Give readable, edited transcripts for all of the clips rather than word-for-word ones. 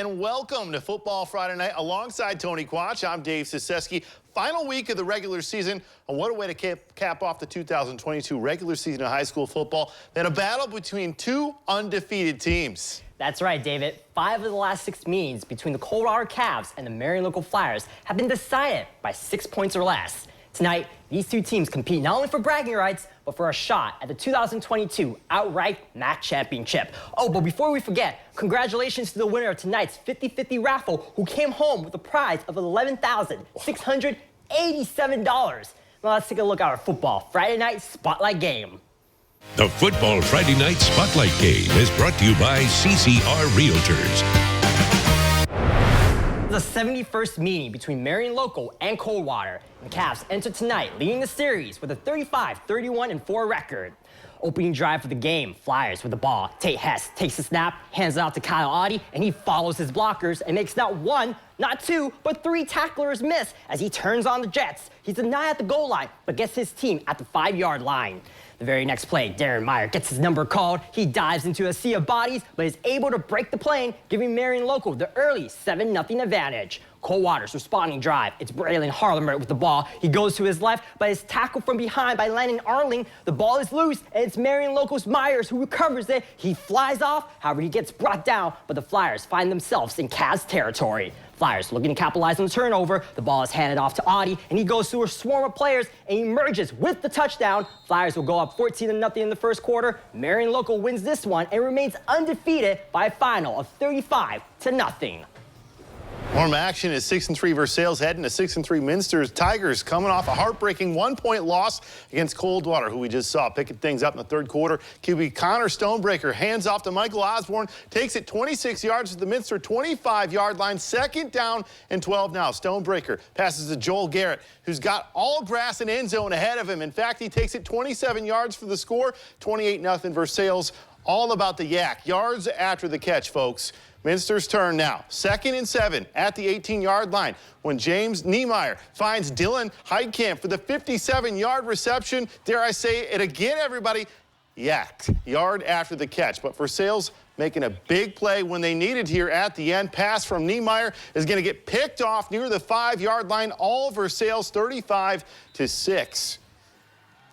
and welcome to Football Friday Night. Alongside Tony Quach, I'm Dave Siseski. Final week of the regular season, and what a way to cap off the 2022 regular season of high school football than a battle between two undefeated teams. That's right, David. 5 of the last 6 meetings between the Coldwater Cavs and the Marion Local Flyers have been decided by 6 points or less. Tonight, these two teams compete not only for bragging rights, but for a shot at the 2022 outright MAC championship. Oh, but before we forget, congratulations to the winner of tonight's 50-50 raffle, who came home with a prize of $11,687. Now let's take a look at our Football Friday Night Spotlight Game. The Football Friday Night Spotlight Game is brought to you by CCR Realtors. The 71st meeting between Marion Local and Coldwater. The Cavs enter tonight, leading the series with a 35-31-4 record. Opening drive for the game, Flyers with the ball. Tate Hess takes the snap, hands it out to Kyle Audi, and he follows his blockers and makes not 1, not 2, but 3 tacklers miss as he turns on the Jets. He's denied at the goal line, but gets his team at the 5-yard line. The very next play, Darren Meyer gets his number called. He dives into a sea of bodies, but is able to break the plane, giving Marion Local the early 7-0 advantage. Coldwater's responding drive. It's Braylon Harlemer with the ball. He goes to his left, but is tackled from behind by Landon Arling. The ball is loose, and it's Marion Local's Myers who recovers it. He flies off, however, he gets brought down, but the Flyers find themselves in Cavs territory. Flyers looking to capitalize on the turnover. The ball is handed off to Audi, and he goes through a swarm of players and emerges with the touchdown. Flyers will go up 14-0 in the first quarter. Marion Local wins this one and remains undefeated by a final of 35-0. Warm action is 6-3 Versailles heading to 6-3 Minster's Tigers, coming off a heartbreaking 1-point loss against Coldwater, who we just saw picking things up in the third quarter. QB Connor Stonebreaker hands off to Michael Osborne, takes it 26 yards to the Minster 25-yard line. 2nd down and 12 now. Stonebreaker passes to Joel Garrett, who's got all grass and end zone ahead of him. In fact, he takes it 27 yards for the score. 28-0 Versailles. All about the yak. Yards after the catch, folks. Minster's turn now. 2nd and 7 at the 18-yard line when James Niemeyer finds Dylan Heidkamp for the 57-yard reception. Dare I say it again, everybody? Yacked. Yard after the catch. But Versailles making a big play when they needed here at the end. Pass from Niemeyer is going to get picked off near the 5-yard line. All Versailles 35-6.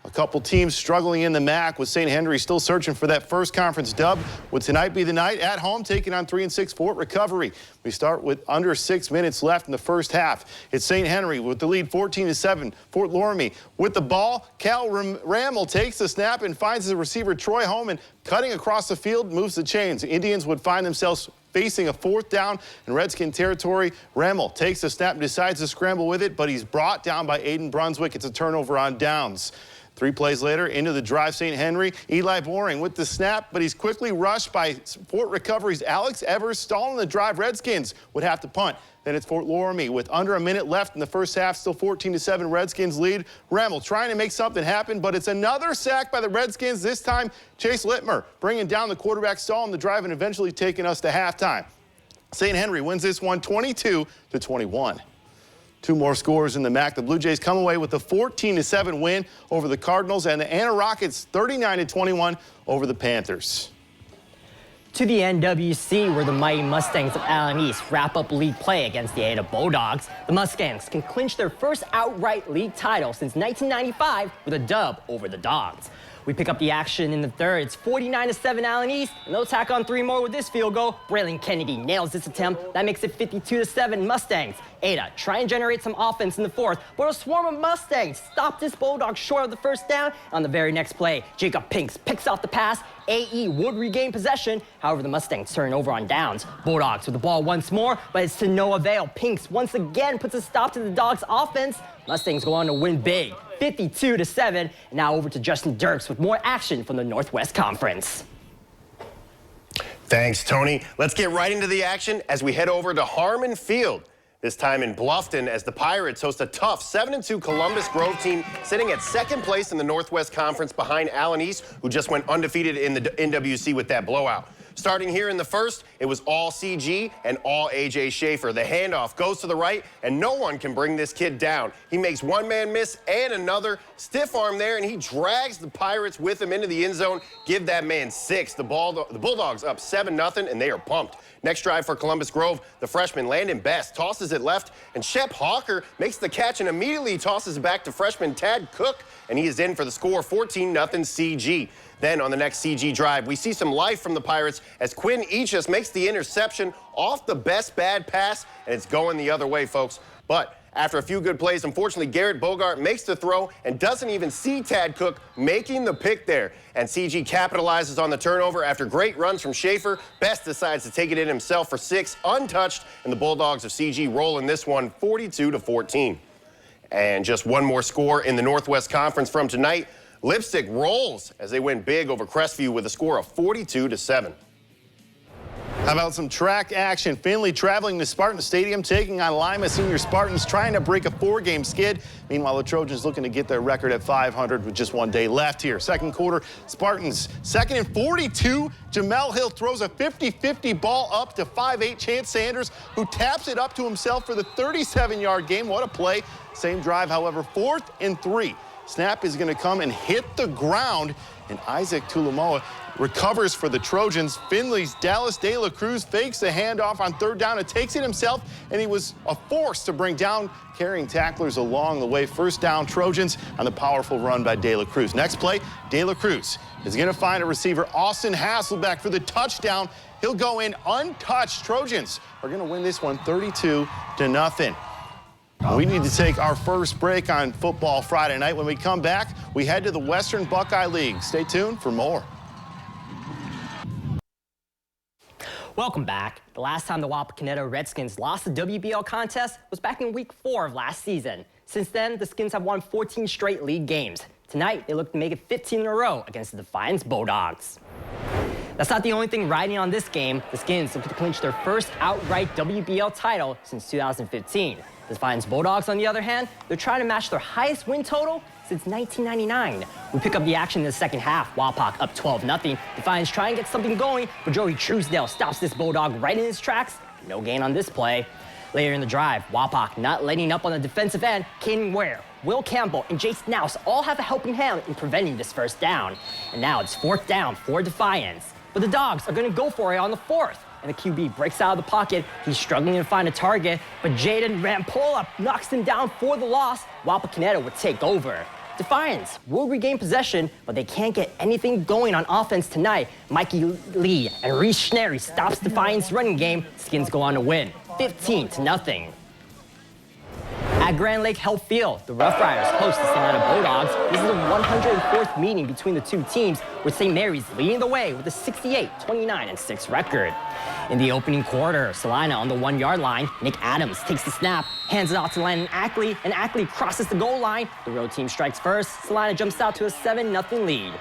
A couple teams struggling in the MAC, with St. Henry still searching for that first conference dub. Would tonight be the night at home, taking on 3-6 Fort Recovery? We start with under 6 minutes left in the first half. It's St. Henry with the lead 14-7. Fort Loramie with the ball. Cal Rammel takes the snap and finds the receiver Troy Holman cutting across the field, moves the chains. The Indians would find themselves facing a 4th down in Redskin territory. Rammel takes the snap and decides to scramble with it, but he's brought down by Aiden Brunswick. It's a turnover on downs. 3 plays later, into the drive, St. Henry. Eli Boring with the snap, but he's quickly rushed by Fort Recovery's Alex Evers. Stalling the drive, Redskins would have to punt. Then it's Fort Loramie with under a minute left in the first half, still 14-7 Redskins lead. Rammel trying to make something happen, but it's another sack by the Redskins. This time, Chase Littmer bringing down the quarterback, stalling the drive, and eventually taking us to halftime. St. Henry wins this one 22-21. 2 more scores in the MAC. The Blue Jays come away with a 14-7 win over the Cardinals, and the Anna Rockets 39-21 over the Panthers. To the NWC, where the Mighty Mustangs of Allen East wrap up league play against the Ada Bulldogs. The Mustangs can clinch their first outright league title since 1995 with a dub over the Dogs. We pick up the action in the third. It's 49-7 Allen East, and they'll tack on 3 more with this field goal. Braylon Kennedy nails this attempt. That makes it 52-7 Mustangs. Ada try and generate some offense in the fourth, but a swarm of Mustangs stopped this Bulldog short of the first down. On the very next play, Jacob Pinks picks off the pass. AE would regain possession. However, the Mustangs turn over on downs. Bulldogs with the ball once more, but it's to no avail. Pinks once again puts a stop to the Dogs' offense. Mustangs go on to win big, 52-7. Now over to Justin Dirks with more action from the Northwest Conference. Thanks, Tony. Let's get right into the action as we head over to Harmon Field. This time in Bluffton, as the Pirates host a tough 7-2 Columbus Grove team sitting at 2nd place in the Northwest Conference behind Allen East, who just went undefeated in the NWC with that blowout. Starting here in the first, it was all CG and all AJ Schaefer. The handoff goes to the right, and no one can bring this kid down. He makes one man miss and another. Stiff arm there, and he drags the Pirates with him into the end zone. Give that man 6. The Bulldogs up 7-0, and they are pumped. Next drive for Columbus Grove, the freshman Landon Best tosses it left, and Shep Hawker makes the catch and immediately tosses it back to freshman Tad Cook, and he is in for the score, 14-0 CG. Then on the next CG drive, we see some life from the Pirates as Quinn Eachus makes the interception off the Best bad pass, and it's going the other way, folks. But after a few good plays, unfortunately, Garrett Bogart makes the throw and doesn't even see Tad Cook making the pick there. And CG capitalizes on the turnover after great runs from Schaefer. Best decides to take it in himself for 6, untouched, and the Bulldogs of CG roll in this one 42-14. And just one more score in the Northwest Conference from tonight. Lipstick rolls as they win big over Crestview with a score of 42-7. How about some track action? Findlay traveling to Spartan Stadium, taking on Lima Senior Spartans, trying to break a 4-game skid. Meanwhile, the Trojans looking to get their record at 500 with just 1 day left here. Second quarter, Spartans 2nd and 42. Jamel Hill throws a 50-50 ball up to 5'8" Chance Sanders, who taps it up to himself for the 37-yard gain. What a play. Same drive, however, 4th and 3. Snap is going to come and hit the ground, and Isaac Tulamoa recovers for the Trojans. Findlay's Dallas De La Cruz fakes the handoff on 3rd down and takes it himself, and he was a force to bring down carrying tacklers along the way. 1st down Trojans on the powerful run by De La Cruz. Next play, De La Cruz is going to find a receiver, Austin Hasselbeck, for the touchdown. He'll go in untouched. Trojans are going to win this one 32-0. We need to take our first break on Football Friday night. When we come back, we head to the Western Buckeye League. Stay tuned for more. Welcome back. The last time the Wapakoneta Redskins lost the WBL contest was back in week 4 of last season. Since then, the Skins have won 14 straight league games. Tonight, they look to make it 15 in a row against the Defiance Bulldogs. That's not the only thing riding on this game. The Skins look to clinch their first outright WBL title since 2015. The Defiance Bulldogs, on the other hand, they're trying to match their highest win total since 1999. We pick up the action in the second half. Wapak up 12-0. Defiance try and get something going, but Joey Truesdale stops this Bulldog right in his tracks. No gain on this play. Later in the drive, Wapak not letting up on the defensive end. Caden Ware, Will Campbell, and Jace Nouse all have a helping hand in preventing this first down. And now it's 4th down for Defiance. But the Dogs are going to go for it on the 4th. And the QB breaks out of the pocket. He's struggling to find a target, but Jaden Rampola knocks him down for the loss. Wapakoneta would take over. Defiance will regain possession, but they can't get anything going on offense tonight. Mikey Lee and Reese Schnary stops Defiance running game. Skins go on to win 15-0. At Grand Lake Health Field, the Rough Riders host the Salina Bulldogs. This is the 104th meeting between the two teams, with St. Mary's leading the way with a 68-29-6 record. In the opening quarter, Salina on the 1-yard line. Nick Adams takes the snap, hands it off to Landon Ackley, and Ackley crosses the goal line. The road team strikes first. Salina jumps out to a 7-0 lead.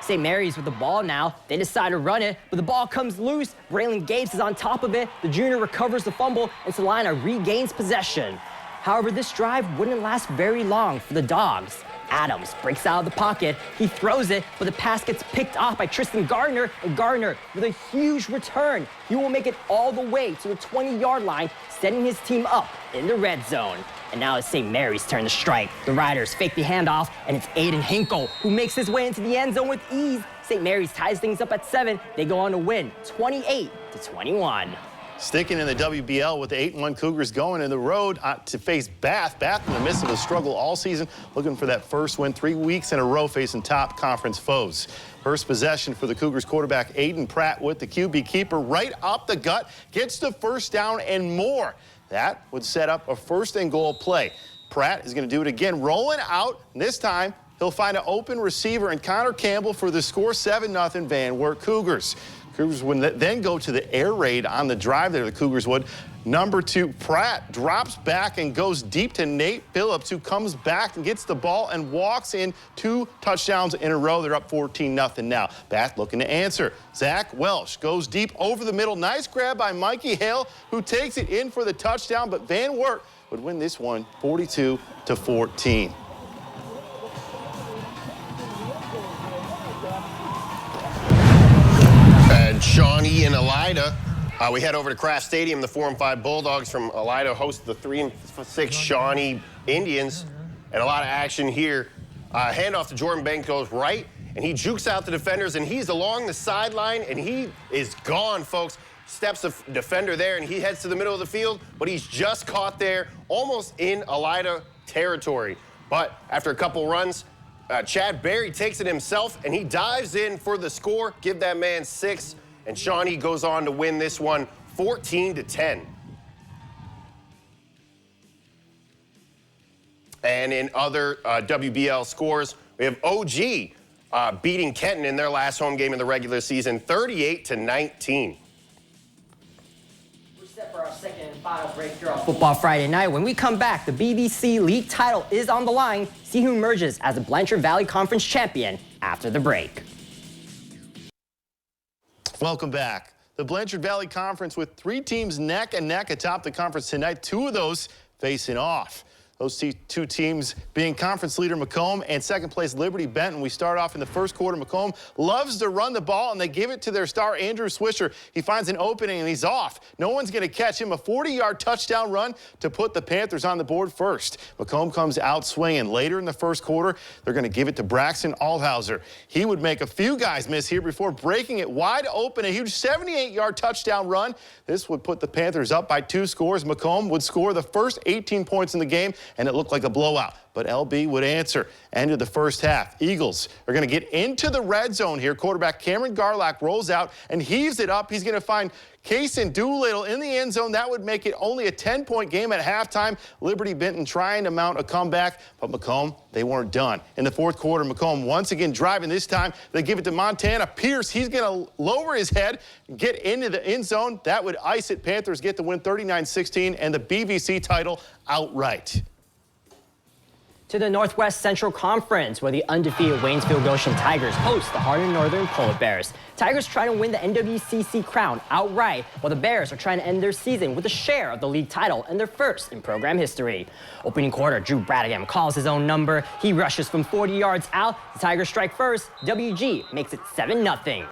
St. Mary's with the ball now. They decide to run it, but the ball comes loose. Braylon Gates is on top of it. The junior recovers the fumble, and Salina regains possession. However, this drive wouldn't last very long for the Dogs. Adams breaks out of the pocket. He throws it, but the pass gets picked off by Tristan Gardner, and Gardner, with a huge return, he will make it all the way to the 20-yard line, setting his team up in the red zone. And now it's St. Mary's turn to strike. The Riders fake the handoff, and it's Aiden Hinkle who makes his way into the end zone with ease. St. Mary's ties things up at 7. They go on to win 28-21. Sticking in the WBL with the 8-1 Cougars going in the road to face Bath. Bath in the midst of a struggle all season, looking for that first win 3 weeks in a row facing top conference foes. First possession for the Cougars quarterback Aiden Pratt with the QB keeper right up the gut, gets the first down and more. That would set up a 1st and goal play. Pratt is going to do it again, rolling out. This time, he'll find an open receiver in Connor Campbell for the score. 7-0 Van Wert Cougars. Cougars would then go to the air raid on the drive there, the Cougars would. Number 2, Pratt drops back and goes deep to Nate Phillips, who comes back and gets the ball and walks in 2 touchdowns in a row. They're up 14-0 now. Bath looking to answer. Zach Welsh goes deep over the middle. Nice grab by Mikey Hale, who takes it in for the touchdown, but Van Wert would win this one 42-14. Shawnee and Elida. We head over to Kraft Stadium. The 4-5 Bulldogs from Elida host the 3-6 Shawnee Indians. And a lot of action here. Handoff to Jordan Banks goes right, and he jukes out the defenders, and he's along the sideline, and he is gone, folks. Steps a defender there, and he heads to the middle of the field, but he's just caught there, almost in Elida territory. But after a couple runs, Chad Berry takes it himself, and he dives in for the score, give that man 6, and Shawnee goes on to win this one 14-10. And in other WBL scores, we have OG beating Kenton in their last home game in the regular season, 38-19. We're set for our second and final break here on Football Friday Night. When we come back, the BBC League title is on the line. See who emerges as the Blanchard Valley Conference champion after the break. Welcome back. The Blanchard Valley Conference with 3 teams neck and neck atop the conference tonight. 2 of those facing off. Those 2 teams being conference leader Macomb and second place Liberty Benton. We start off in the first quarter. Macomb loves to run the ball, and they give it to their star, Andrew Swisher. He finds an opening, and he's off. No one's going to catch him. A 40-yard touchdown run to put the Panthers on the board first. Macomb comes out swinging. Later in the first quarter, they're going to give it to Braxton Althauser. He would make a few guys miss here before breaking it wide open. A huge 78-yard touchdown run. This would put the Panthers up by 2 scores. Macomb would score the first 18 points in the game, and it looked like a blowout. But LB would answer. End of the first half. Eagles are going to get into the red zone here. Quarterback Cameron Garlack rolls out and heaves it up. He's going to find Kaysen Doolittle in the end zone. That would make it only a 10-point game at halftime. Liberty Benton trying to mount a comeback, but Macomb, they weren't done. In the fourth quarter, Macomb once again driving. This time, they give it to Montana Pierce. He's going to lower his head, get into the end zone. That would ice it. Panthers get the win 39-16 and the BBC title outright. To the Northwest Central Conference, where the undefeated Waynesville Goshen Tigers host the Hardin Northern Polar Bears. Tigers trying to win the NWCC crown outright, while the Bears are trying to end their season with a share of the league title and their first in program history. Opening quarter, Drew Bradigan calls his own number. He rushes from 40 yards out. The Tigers strike first. WG makes it 7-0.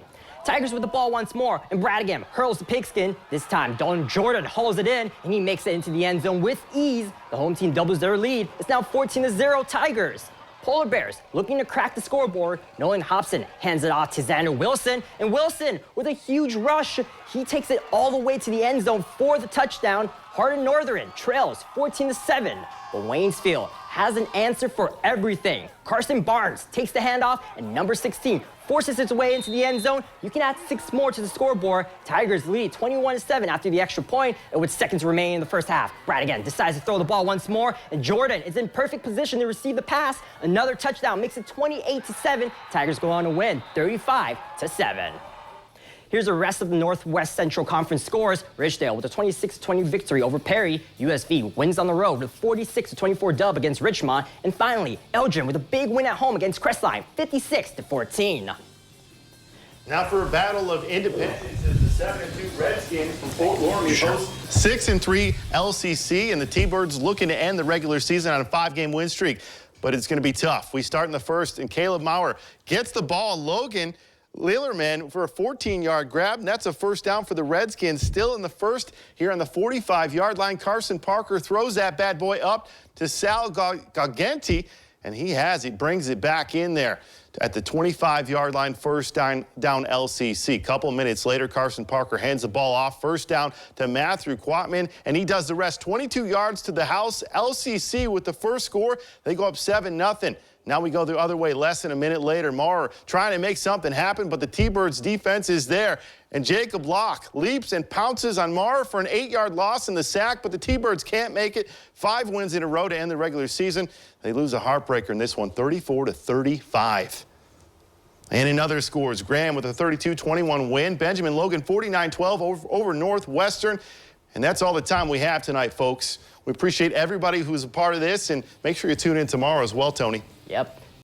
Tigers with the ball once more, and Bradigan hurls the pigskin. This time, Dalton Jordan hauls it in, and he makes it into the end zone with ease. The home team doubles their lead. It's now 14-0 Tigers. Polar Bears looking to crack the scoreboard. Nolan Hobson hands it off to Xander Wilson, and Wilson with a huge rush. He takes it all the way to the end zone for the touchdown. Hardin Northern trails 14-7, but Waynesville has an answer for everything. Carson Barnes takes the handoff, and number 16 forces its way into the end zone. You can add 6 more to the scoreboard. Tigers lead 21-7 after the extra point, and with seconds remaining in the first half, Bradigan decides to throw the ball once more, and Jordan is in perfect position to receive the pass. Another touchdown makes it 28-7. Tigers go on to win 35-7. Here's the rest of the Northwest Central Conference scores. Ridgedale with a 26-20 victory over Perry. USV wins on the road with a 46-24 dub against Richmond. And finally, Elgin with a big win at home against Crestline, 56-14. Now for a battle of independence is the 7-2 Redskins from Fort Laramie hosts 6-3 LCC, and the T-Birds looking to end the regular season on a 5-game win streak. But it's going to be tough. We start in the first, and Caleb Maurer gets the ball. Logan Lillerman for a 14-yard grab, and that's a first down for the Redskins. Still in the first here on the 45-yard line. Carson Parker throws that bad boy up to Sal Gagenti, and he brings it back in there at the 25-yard line, first down LCC. Couple minutes later, Carson Parker hands the ball off, first down to Matthew Quatman, and he does the rest. 22 yards to the house. LCC with the first score. They go up 7-0. Now we go the other way less than a minute later. Maurer trying to make something happen, but the T-Birds defense is there. And Jacob Locke leaps and pounces on Maurer for an 8-yard loss in the sack, but the T-Birds can't make it. 5 wins in a row to end the regular season. They lose a heartbreaker in this one, 34-35. And in other scores, Graham with a 32-21 win. Benjamin Logan 49-12 over Northwestern. And that's all the time we have tonight, folks. We appreciate everybody who's a part of this, and make sure you tune in tomorrow as well, Tony. Yep.